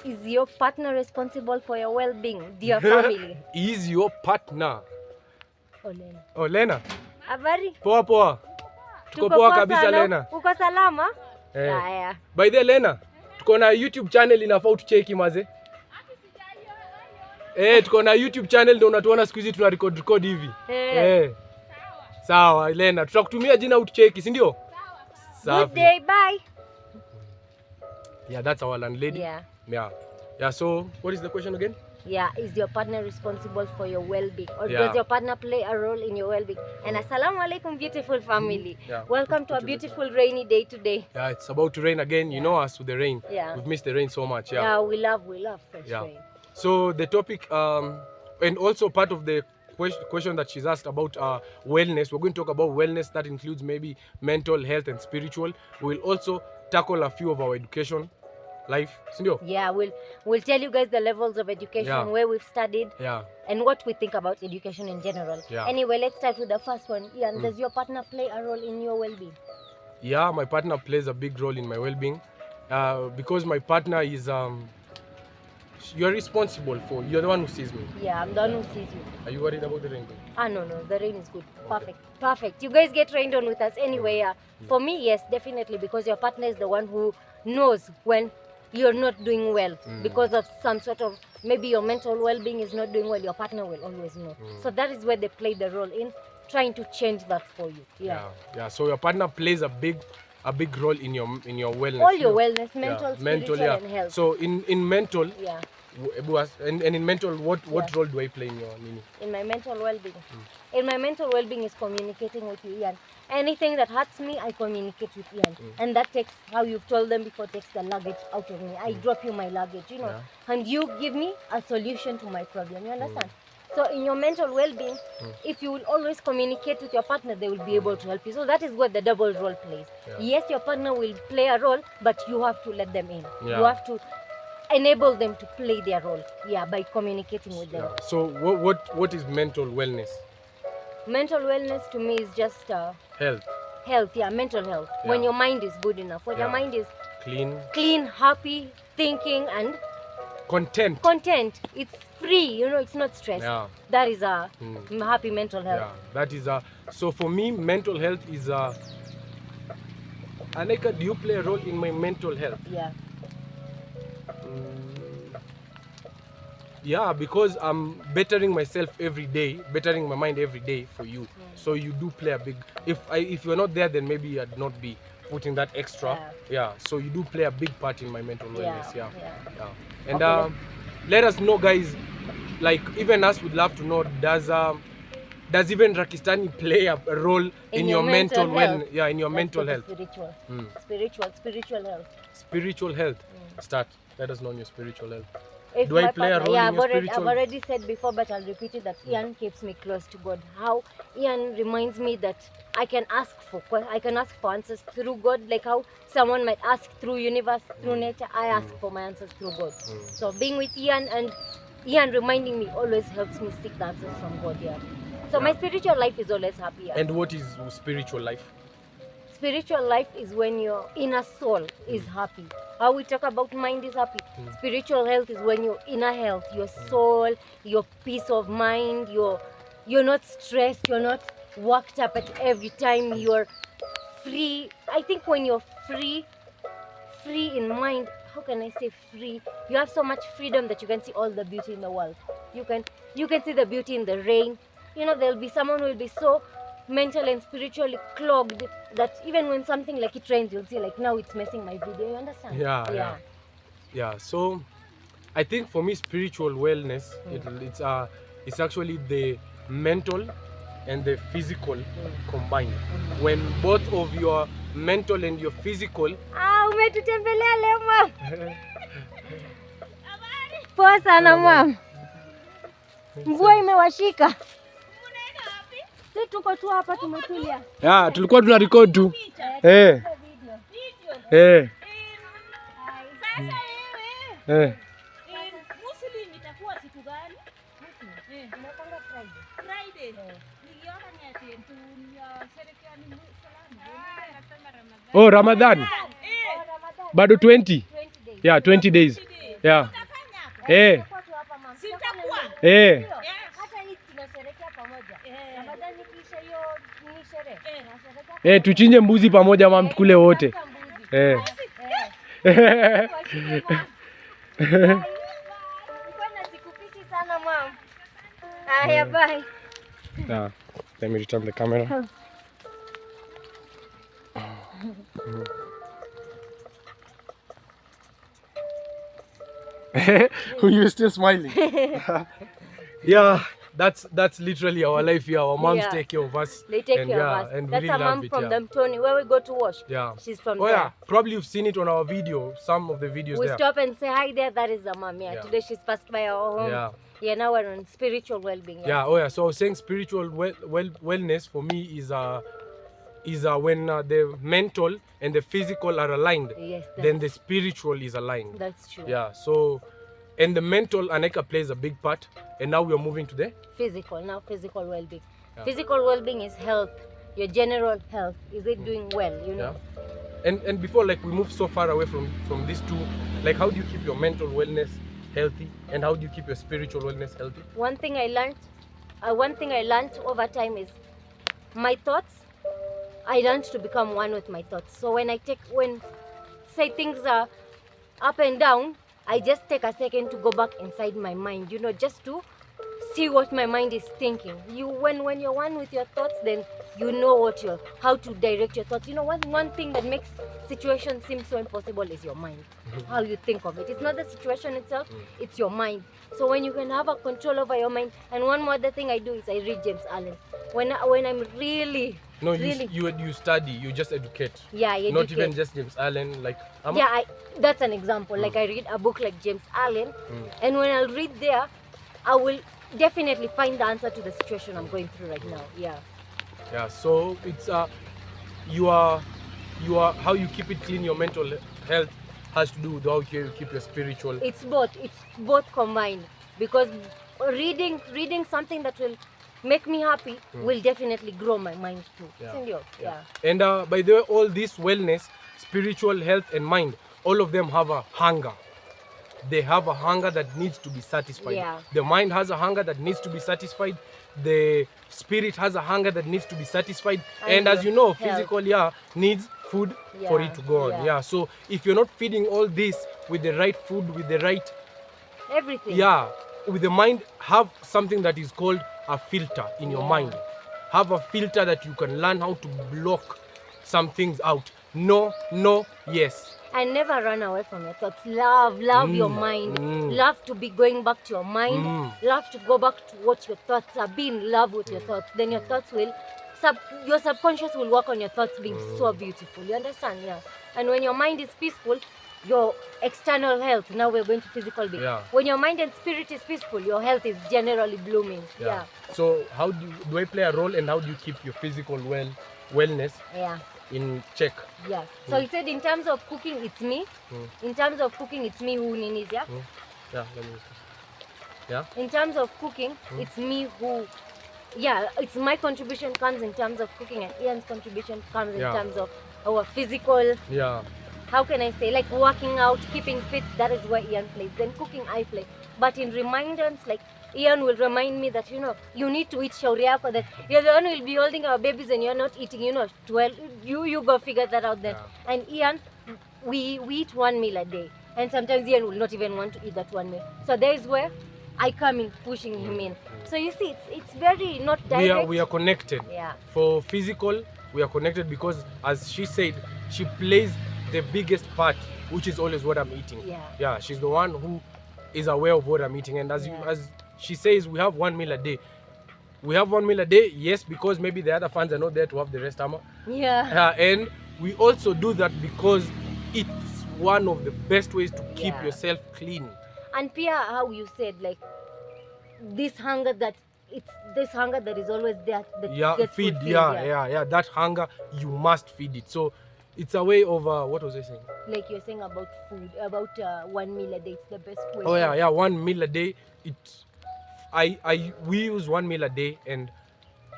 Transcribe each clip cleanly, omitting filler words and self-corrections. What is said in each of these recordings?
Is your partner responsible for your well-being, dear family? Is your partner? Olena. Oh, Lena. Habari? Poa poa. Tuko poa kabisa Lena. Uko salama? Yeah. By the Lena, tuko na YouTube channel inafaa utucheki maze. Tuko na YouTube channel ndio unatuona siku hizi tuna record hivi. Sawa Lena, tutakutumia jina utucheki, si ndio? Good day, bye. Yeah, that's our landlady. Yeah, so what is the question again? Yeah, is your partner responsible for your well-being, or does your partner play a role in your well-being? And assalamu alaikum, beautiful family. Welcome to a beautiful rainy day today. Yeah, it's about to rain again. You know us with the rain. We've missed the rain so much. Yeah, we love fresh rain. So the topic and also part of the question that she's asked about wellness, we're going to talk about wellness. That includes maybe mental health and spiritual. We'll also tackle a few of our education life. Yeah, we'll tell you guys the levels of education, where we've studied, and what we think about education in general. Anyway, let's start with the first one. Ian, does your partner play a role in your well-being? Yeah, my partner plays a big role in my well-being because my partner is you're responsible for. You're the one who sees me. Yeah, I'm the one who sees you. Are you worried about the rain? No, the rain is good. Perfect. You guys get rained on with us anyway. For me, yes, definitely, because your partner is the one who knows when you're not doing well because of some sort of, maybe your mental well-being is not doing well. Your partner will always know. So that is where they play the role in trying to change that for you. Yeah. So your partner plays a big role in your wellness. All your wellness, mental, spiritual, and health. So in mental, and in mental, what role do I play in your meaning? In my mental well-being. In my mental well-being is communicating with you, Ian. Anything that hurts me, I communicate with Ian. And that takes, how you've told them before, takes the luggage out of me. I drop you my luggage, and you give me a solution to my problem. You understand? So in your mental well-being, if you will always communicate with your partner, they will be able to help you. So that is what the double role plays. Yes, your partner will play a role, but you have to let them in. You have to enable them to play their role, by communicating with them. So what is mental wellness? Mental wellness to me is just health, mental health. When your mind is good enough, when your mind is clean, happy, thinking, and content. It's free, it's not stressed. That is a happy mental health. That is so for me, mental health is AANIQA, do you play a role in my mental health? Yeah, because I'm bettering myself every day, bettering my mind every day for you. So you do play a big. If you're not there, then maybe I'd not be putting that extra. So you do play a big part in my mental wellness. And let us know, guys. Like even us would love to know. Does even Pakistani play a role in your mental wellness? Yeah, in your mental health. Spiritual health. Spiritual health. Start. Let us know on your spiritual health. Do I play a role in your spiritual? I've already said before, but I'll repeat it, that Ian keeps me close to God. How Ian reminds me that I can ask for answers through God, like how someone might ask through universe, through nature. I ask for my answers through God. So being with Ian and Ian reminding me always helps me seek the answers from God. So my spiritual life is always happy. And what is spiritual life? Spiritual life is when your inner soul is happy. How we talk about mind is happy. Spiritual health is when your inner health, your soul, your peace of mind, you're not stressed, you're not worked up at every time, you're free. I think when you're free in mind, how can I say free? You have so much freedom that you can see all the beauty in the world. You can see the beauty in the rain. There'll be someone who will be so mental and spiritually clogged that even when something like it rains, you'll see like now it's messing my video. You understand? Yeah. So I think for me, spiritual wellness, it's actually the mental and the physical combined. When both of your mental and your physical. Umetutembelea leo mam. Poa sana mam. Mvua imewashika. Sisi tuko tu hapa tumetulia. Tulikuwa tuna record tu. Sasa wewe. Muslim itakuwa siku gani? Tunapanga Friday. Niliona ni ati tunasherehekea ni Muislamu. Ramadan. Bado 20. 20 days. Yeah, 20 days. Yeah. Eh. Sitakuwa. Eh. Hata hii tunasherehekea pamoja. Na baadaye nikiisha hiyo nini sherehe. Tunasherehekea Eh, tuchinje mbuzi pamoja mam, tukule wote. mbuzi. Eh. Mbona sikupiti sana mam? Haya, bye. Yeah. Let me return the camera. You're still smiling. Yeah, that's literally our life here. Our moms Yeah. take care of us. They take and care yeah, of us. and we That's really a mom love it, from yeah. them, Tony. Where we go to wash. Yeah. She's from Oh there. yeah, probably you've seen it on our video, some of the videos We there. stop and say hi there. That is the mom. Yeah. Yeah. Today she's passed by our home. Yeah. Yeah. Now we're on spiritual well-being. Yes. Yeah, oh yeah. So I was saying spiritual wellness for me is when the mental and the physical are aligned, Yes. then the spiritual is aligned. That's true. Yeah. So, and the mental AANIQA plays a big part. And now we are moving to the Physical. Now physical well-being. Yeah. Physical well-being is health. Your general health. Is it doing well? You know. yeah. And before, like, we move so far away from these two, like, how do you keep your mental wellness healthy, and how do you keep your spiritual wellness healthy? One thing I learned over time is my thoughts. I learned to become one with my thoughts. So when say things are up and down, I just take a second to go back inside my mind, you know, just to see what my mind is thinking. When you're one with your thoughts, then you know how to direct your thoughts. You know, one thing that makes situations seem so impossible is your mind. How you think of it. It's not the situation itself, it's your mind. So when you can have a control over your mind, and one more other thing I do is I read James Allen. When I'm really No, really, you study, you just educate. yeah, I Not educate. even just James Allen, like Yeah, that's an example. Like I read a book like James Allen, and when I'll read there, I will definitely find the answer to the situation I'm going through right now. Yeah. Yeah, so it's you are how you keep it clean. Your mental health has to do with how you keep your spiritual. It's both combined, because reading something that will make me happy will definitely grow my mind too. Yeah. Sindio? Yeah. And by the way, all this wellness, spiritual health and mind, all of them have a hunger. They have a hunger that needs to be satisfied. Yeah. The mind has a hunger that needs to be satisfied. The spirit has a hunger that needs to be satisfied. And as you know, health. physical needs food for Yeah, it to go on. yeah. Yeah. So if you're not feeding all this with the right food, with the right Everything. with the mind, have something that is called a filter in your mind. Have a filter that you can learn how to block some things out. No, yes. And never run away from your thoughts. Love your mind. Love to be going back to your mind. Love to go back to what your thoughts are. Be in love with your thoughts. Then your thoughts your subconscious will work on your thoughts being so beautiful. You understand? Yeah. And when your mind is peaceful, your external health, now we're going to physical being. Yeah. When your mind and spirit is peaceful, your health is generally blooming. Yeah. So how do I play a role, and how do you keep your physical wellness Yeah. in check? Yeah. So he said in terms of cooking, it's me. In terms of cooking, it's me who ninis, yeah? Yeah, let me see. Yeah. In terms of cooking, it's me who, it's my contribution comes in terms of cooking, and Ian's contribution comes in Yeah. terms of our physical, Yeah. how can I say, like working out, keeping fit. That is where Ian plays. Then cooking, I play. But in reminders, like Ian will remind me that, you need to eat shauri yako, that you're the one who will be holding our babies and you're not eating, 12. You go figure that out then. Yeah. And Ian, we eat one meal a day. And sometimes Ian will not even want to eat that one meal. So there is where I come in, pushing him in. So you see, it's very not direct. We are connected. Yeah. For physical, we are connected because, as she said, she plays the biggest part, which is always what I'm eating. Yeah. Yeah, she's the one who is aware of what I'm eating. And as she says, we have one meal a day. We have one meal a day, yes, because maybe the other fans are not there to have the rest, Amma. Yeah. And we also do that because it's one of the best ways to keep yourself clean. And Pia, how you said, like, this hunger that is always there. That gets Feed. fulfilled, Yeah. That hunger, you must feed it. So it's a way of what was I saying? Like you're saying about food, about one meal a day. It's the best way. Oh yeah, one meal a day. We use one meal a day, and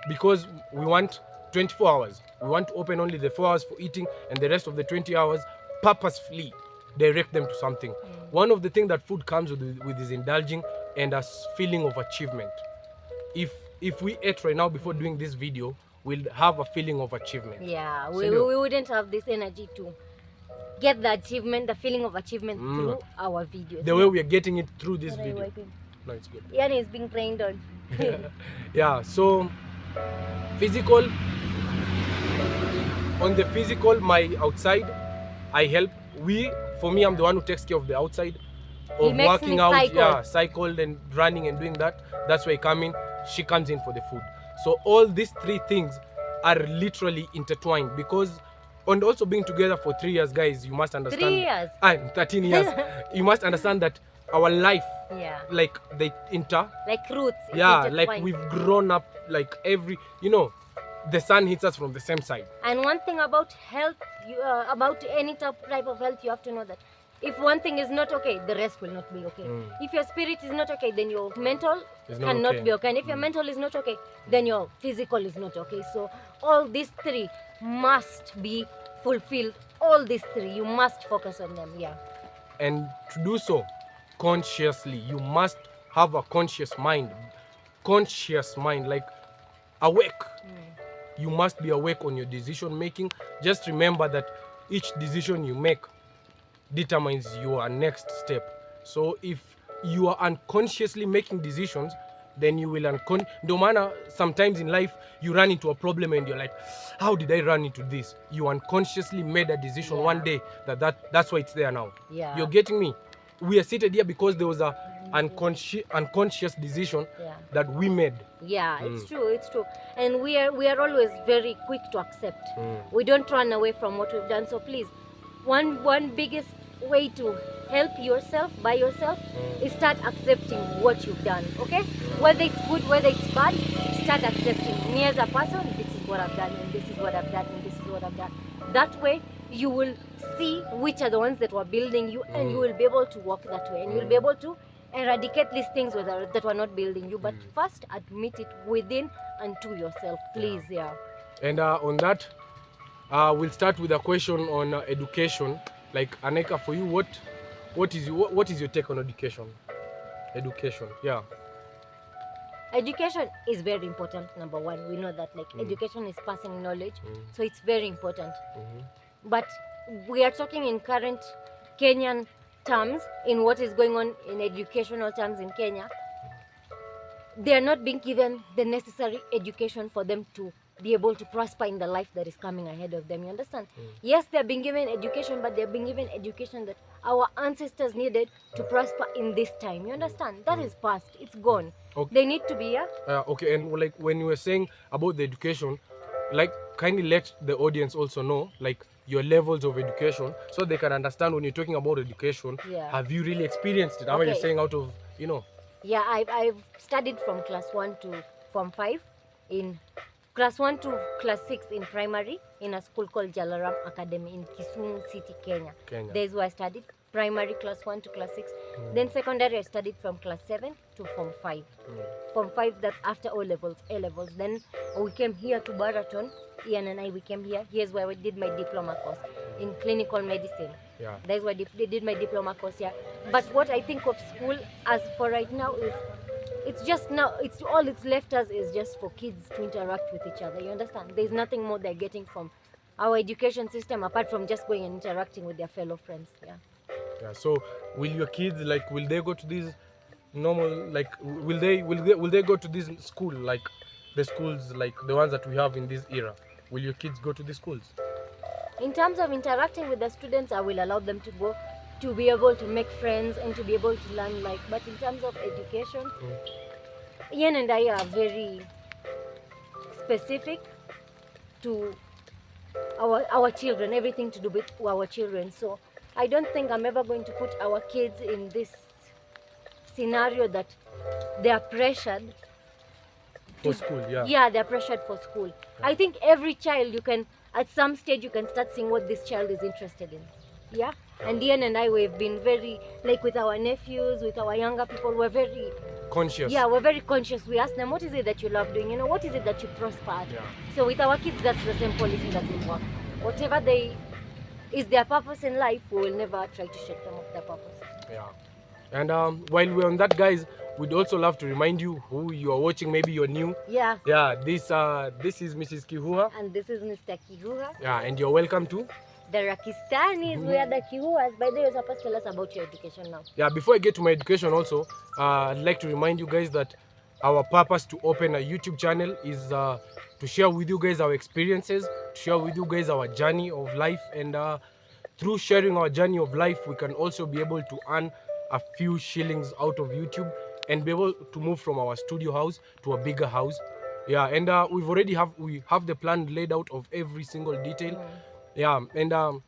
because we want 24 hours, we want to open only the 4 hours for eating, and the rest of the 20 hours purposefully direct them to something. One of the things that food comes with is indulging and a feeling of achievement. If we ate right now before doing this video, we'll have a feeling of achievement. Yeah, So we wouldn't have this energy to get the achievement, the feeling of achievement through our videos. The way we are getting it through this What are you video. wiping? No, it's good. Yani is being trained on. Yeah, so physical, on the physical, my outside, I help. For me, I'm the one who takes care of the outside, He of makes working me out, cycle. yeah, cycled and running and doing that. That's why I come in, she comes in for the food. So all these three things are literally intertwined, because and also being together for 3 years, guys, you must understand. 3 years. 13 years. You must understand that our life, Yeah. like they Like roots. it's yeah, like intertwined. we've grown up, like the sun hits us from the same side. And one thing about health, about any type of health, you have to know that if one thing is not okay, the rest will not be okay. If your spirit is not okay, then your mental It's not cannot okay. be okay. And if your mental is not okay, then your physical is not okay. So all these three must be fulfilled. All these three, you must focus on them. Yeah. And to do so consciously, you must have a conscious mind, like awake. You must be awake on your decision making. Just remember that each decision you make determines your next step. So if you are unconsciously making decisions, then you will no matter, sometimes in life you run into a problem and you're like, how did I run into this? You unconsciously made a decision one day that's why it's there now. Yeah. You're getting me? We are seated here because there was a unconscious decision that we made. Yeah, it's true, it's true. And we are always very quick to accept. We don't run away from what we've done. So please, one biggest way to help yourself by yourself is start accepting what you've done. Okay, whether it's good, whether it's bad, start accepting. Me as a person, this is what I've done, and this is what I've done, and this is what I've done. That way you will see which are the ones that were building you, and you will be able to walk that way, and you'll be able to eradicate these things that were not building you. But first, admit it within and to yourself, please. Yeah. And on that, we'll start with a question on education. Like, AANIQA, for you, what is your take on education? Education, yeah. Education is very important. Number one, we know that education is passing knowledge, so it's very important. But we are talking in current Kenyan terms, in what is going on in educational terms in Kenya. They are not being given the necessary education for them to be able to prosper in the life that is coming ahead of them. You understand? Yes, they are being given education, but they are being given education that our ancestors needed to prosper in this time. You understand? That is past. It's gone. Okay. They need to be here. Okay, and like when you were saying about the education, like kindly let the audience also know like your levels of education so they can understand when you're talking about education. Yeah. Have you really experienced it? How are you Okay. saying out of Yeah, I've studied from class 1 to Form 5 in class 1 to class 6 in primary in a school called Jalaram Academy in Kisumu City, Kenya. There is where I studied primary class 1 to class 6. Then secondary I studied from class 7 to Form 5. Form 5, that's after A levels. Then we came here to Baraton. Ian and I, we came here. Here's where I did my diploma course in clinical medicine. Yeah. That's why I did my diploma course here. But what I think of school as for right now is, it's just now, it's all it's left us is just for kids to interact with each other. You understand? There's nothing more they're getting from our education system apart from just going and interacting with their fellow friends. Yeah. Yeah. So will your kids will they go to these normal will they go to this school, like the schools like the ones that we have in this era? Will your kids go to the schools? In terms of interacting with the students, I will allow them to go, to be able to make friends and to be able to learn. But in terms of education, Ian and I are very specific to our children, everything to do with our children. So I don't think I'm ever going to put our kids in this scenario that they are pressured For school, yeah. Yeah, they're pressured for school. Yeah. I think every child, you can, at some stage, you can start seeing what this child is interested in. Yeah? And Ian and I, we've been very, like with our nephews, with our younger people, we're very conscious. Yeah, we're very conscious. We ask them, what is it that you love doing? You know, what is it that you prosper at? Yeah. So with our kids, that's the same policy that we work. Whatever they is their purpose in life, we will never try to shake them off their purpose. Yeah. And while we're on that, guys, we'd also love to remind you who you are watching. Maybe you're new. Yeah. Yeah. This is Mrs. Kihua. And this is Mr. Kihua. Yeah. And you're welcome to The Rakistanis. We are the Kihuas. By the way, you're supposed to tell us about your education now. Yeah. Before I get to my education, also, I'd like to remind you guys that our purpose to open a YouTube channel is to share with you guys our experiences, to share with you guys our journey of life, and through sharing our journey of life, we can also be able to earn a few shillings out of YouTube and be able to move from our studio house to a bigger house. Yeah, and we have the plan laid out of every single detail. Yeah, and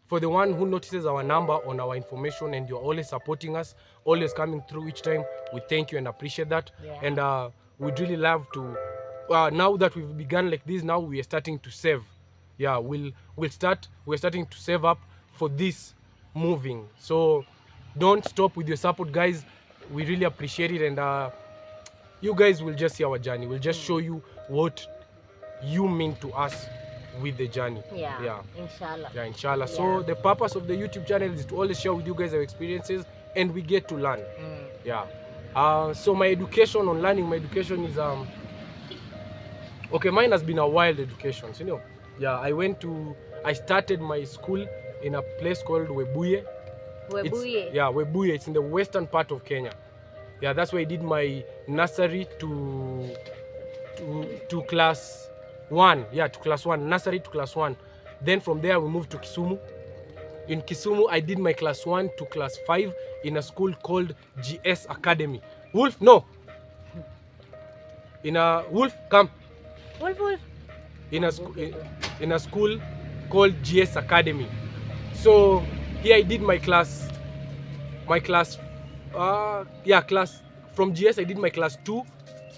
for the one who notices our number on our information and you're always supporting us, always coming through each time, we thank you and appreciate that. Yeah. And we'd really love to, now that we've begun like this, now we are starting to save. Yeah, we're starting to save up for this moving. So don't stop with your support, guys. We really appreciate it, and you guys will just see our journey. We'll just show you what you mean to us with the journey. Yeah. Inshallah. Yeah, inshallah. Yeah. So the purpose of the YouTube channel is to always share with you guys our experiences, and we get to learn. Yeah. So my education on learning, my education is okay. Mine has been a wild education. So, you know, yeah. I started my school in a place called Webuye. Webuye. Yeah, Webuye. It's in the western part of Kenya. Yeah, that's where I did my nursery to class 1. Yeah, to class 1. Nursery to class 1. Then from there we moved to Kisumu. In Kisumu, I did my class 1 to class 5 in a school called GS Academy. Wolf, no. Wolf, come. Wolf. In a school called GS Academy. So here I did my class from GS I did my class 2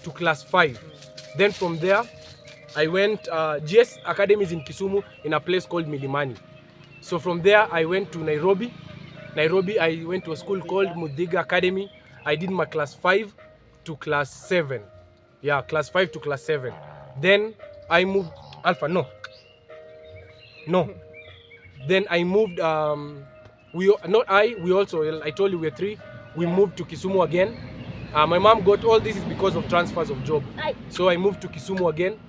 to class 5. Then from there I went GS Academy is in Kisumu in a place called Milimani. So from there I went to Nairobi. I went to a school called Mudiga Academy. I did my class 5 to class 7. Yeah, class 5 to class 7. Then I moved Alpha, no. Then I moved I told you we're 3. We moved to Kisumu again. My mom got all this is because of transfers of job. So I moved to Kisumu again.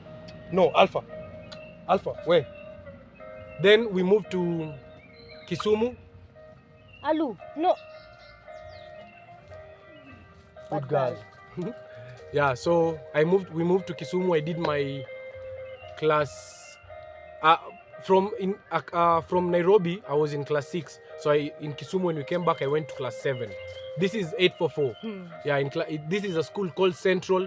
No, Alpha, where? Then we moved to Kisumu. Alu, no. Good girl. Yeah, so we moved to Kisumu. I did my class from Nairobi. I was in class 6. So in Kisumu, when we came back, I went to class 7. This is 844. Yeah, this is a school called Central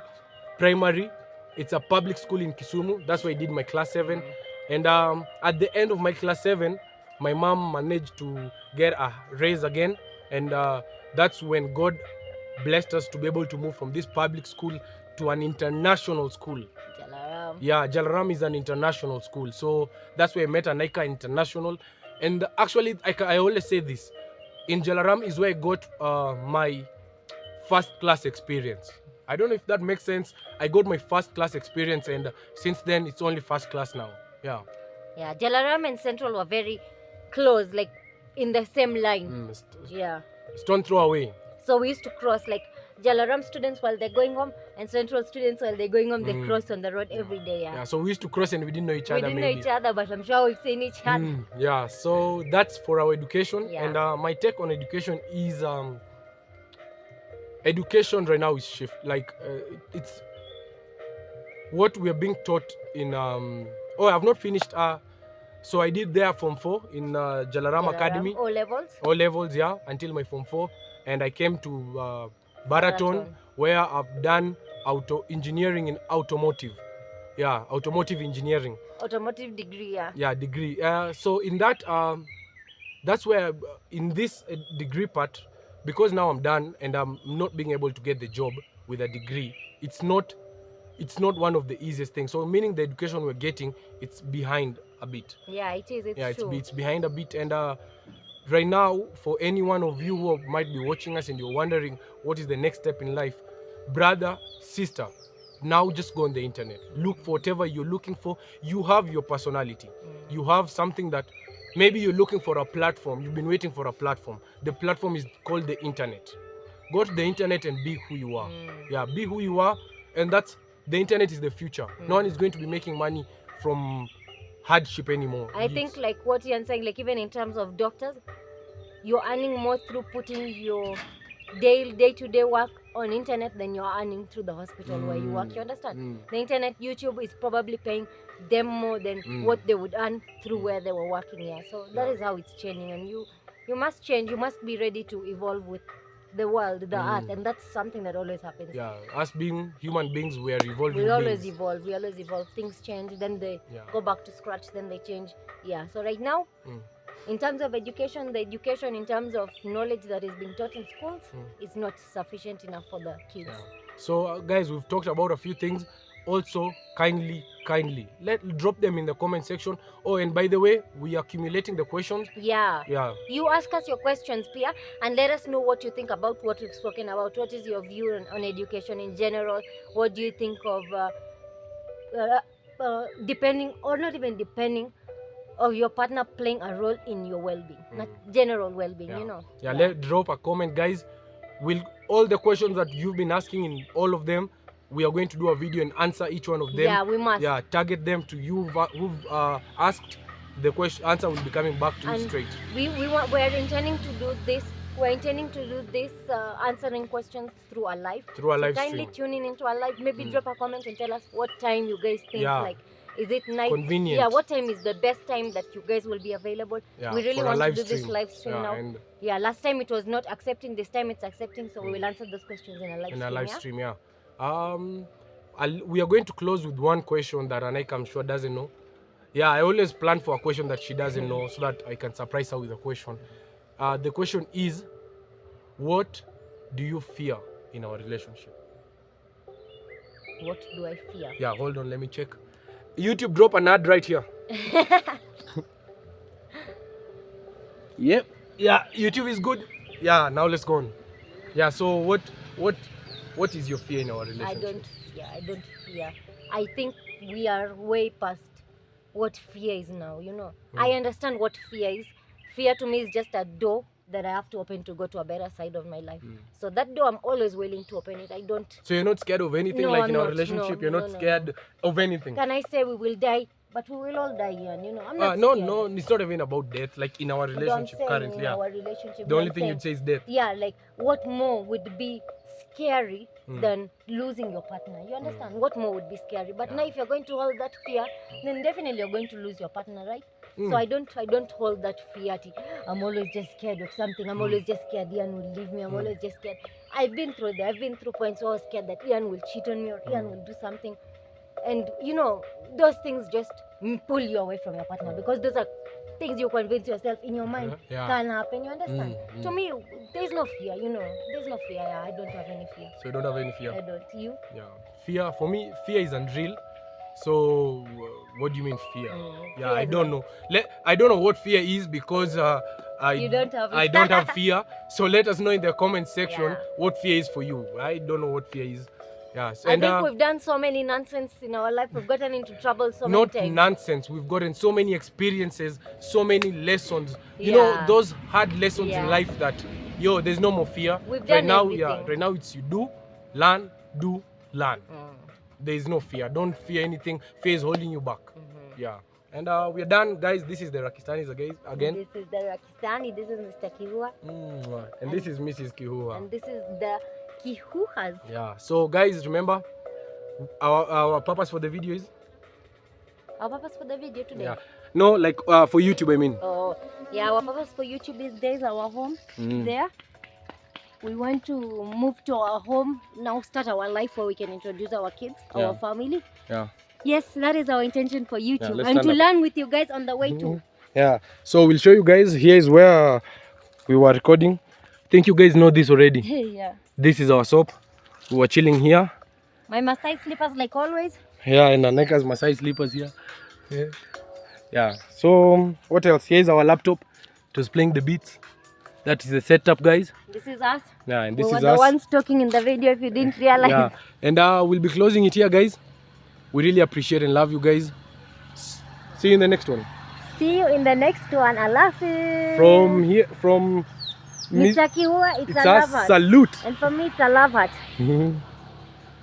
Primary. It's a public school in Kisumu. That's where I did my class 7. And at the end of my class 7, my mom managed to get a raise again. And that's when God blessed us to be able to move from this public school to an international school. Jalaram. Yeah, Jalaram is an international school. So that's where I met AANIQA International. And actually, I always say this. In Jalaram is where I got my first class experience. I don't know if that makes sense. I got my first class experience, and since then, it's only first class now. Yeah. Yeah, Jalaram and Central were very close, like in the same line. Yeah. Stone throw away. So we used to cross, like Jalaram students while they're going home, and Central students while they're going home, they cross on the road every day. Yeah. Yeah, so we used to cross and we didn't know each We other. didn't know each other, but I'm sure we've seen each other. Yeah, so that's for our education. Yeah. And my take on education is education right now is shift. Like it's what we are being taught in I've not finished so I did there Form 4 in Jalaram Academy. O levels. O levels, yeah, until my Form 4, and I came to Baraton, where I've done engineering in automotive. Yeah, automotive engineering. Automotive degree, yeah. Yeah, degree. So in that, that's where in this degree part, because now I'm done and I'm not being able to get the job with a degree, it's not one of the easiest things. So meaning the education we're getting, it's behind a bit. Yeah, it is. It's true. It's behind a bit. And right now, for any one of you who might be watching us and you're wondering what is the next step in life, brother, sister, now just go on the internet. Look for whatever you're looking for. You have your personality. You have something that Maybe you're looking for a platform. You've been waiting for a platform. The platform is called the internet. Go to the internet and be who you are. Yeah, be who you are, and that's the internet is the future. No one is going to be making money from hardship anymore. I think like what you're saying, like even in terms of doctors, you're earning more through putting your day-to-day work on internet than you're earning through the hospital where you work. You understand? The internet, YouTube is probably paying them more than what they would earn through where they were working here. So that is how it's changing, and you must change. You must be ready to evolve with the world, the earth, and that's something that always happens. Yeah, us being human beings, we are evolving. We always evolve. We always evolve. Things change, then they go back to scratch, then they change. Yeah. So right now, in terms of education, the education in terms of knowledge that is being taught in schools is not sufficient enough for the kids. Yeah. So guys, we've talked about a few things. Also, kindly drop them in the comment section. Oh, and by the way, we are accumulating the questions. Yeah. You ask us your questions, Pia, and let us know what you think about what we've spoken about. What is your view on education in general? What do you think of depending, or not even depending, of your partner playing a role in your well-being, not general well-being, you know? Let drop a comment, guys. All the questions that you've been asking, in all of them, we are going to do a video and answer each one of them. Yeah, we must. Yeah, target them to you who've asked the question. Answer will be coming back to you straight. We're intending to do this. We're intending to do this answering questions through our live. Kindly tune in into our live. Maybe drop a comment and tell us what time you guys think. Like, is it night? Convenient. Yeah, what time is the best time that you guys will be available? We really want to do this live stream now. Last time it was not accepting. This time it's accepting. So we will answer those questions in a live stream. We are going to close with one question that AANIQA, I'm sure, doesn't know. Yeah, I always plan for a question that she doesn't know so that I can surprise her with a question. The question is, what do you fear in our relationship? What do I fear? Yeah, hold on, let me check. YouTube, drop an ad right here. Yep. Yeah, YouTube is good. Yeah, now let's go on. Yeah, so what is your fear in our relationship? I don't fear. I think we are way past what fear is now, you know. I understand what fear is. Fear to me is just a door that I have to open to go to a better side of my life. So that door, I'm always willing to open it. I don't... So you're not scared of anything? No, like I'm in our not. relationship, No, you're not scared of anything? Can I say we will die? But we will all die here, you know. I'm not no, scared. no, it's not even about death. Like in our relationship currently, in our relationship, the only thing you'd say is death. Yeah, like what more would be scary than losing your partner? You understand? What more would be scary? But now if you're going to hold that fear, then definitely you're going to lose your partner, right? So I don't hold that fear. I'm always just scared of something. I'm always just scared Ian will leave me. I'm always just scared. I've been through that. I've been through points where I was scared that Ian will cheat on me or Ian will do something. And you know, those things just pull you away from your partner because those are things you convince yourself in your mind can happen. You understand? To me, there's no fear, you know. There's no fear. I don't have any fear. So you don't have any fear? I don't. You? Yeah. Fear, for me, fear is unreal. So what do you mean fear? Fear I don't know. I don't know what fear is because you don't have it. I don't have fear. So let us know in the comment section what fear is for you. I don't know what fear is. Yeah, so, I think we've done so many nonsense in our life. We've gotten into trouble so many times. Not nonsense. We've gotten so many experiences, so many lessons. You know, those hard lessons in life that, there's no more fear. We've done everything. Right now it's you do, learn. There is no fear. Don't fear anything. Fear is holding you back. Yeah. And we're done, guys. This is the Rakistanis again. This is the Rakistani. This is Mr. Kihua. And this is Mrs. Kihua. And this is the Kihuhas. Yeah. So, guys, remember, our purpose for the video is? Our purpose for the video today? Yeah. No, like for YouTube, I mean. Oh, yeah. Our purpose for YouTube these days, our home there. We want to move to our home now, start our life where we can introduce our kids, our family. Yeah. Yes, that is our intention for YouTube, and to learn with you guys on the way too. Yeah. So we'll show you guys. Here is where we were recording. I think you guys know this already. Yeah. This is our shop. We were chilling here. My Maasai slippers, like always. Yeah, and AANIQA's Maasai slippers here. Yeah. So what else? Here is our laptop. It was playing the beats. That is the setup, guys. This is us. Yeah, and this is us. We were the ones talking in the video if you didn't realize. Yeah. And we'll be closing it here, guys. We really appreciate and love you guys. See you in the next one. See you in the next one. Allah Hafiz. From here, from Mr. Kiwa, it's it's a a love heart. salute. And for me, it's a love heart.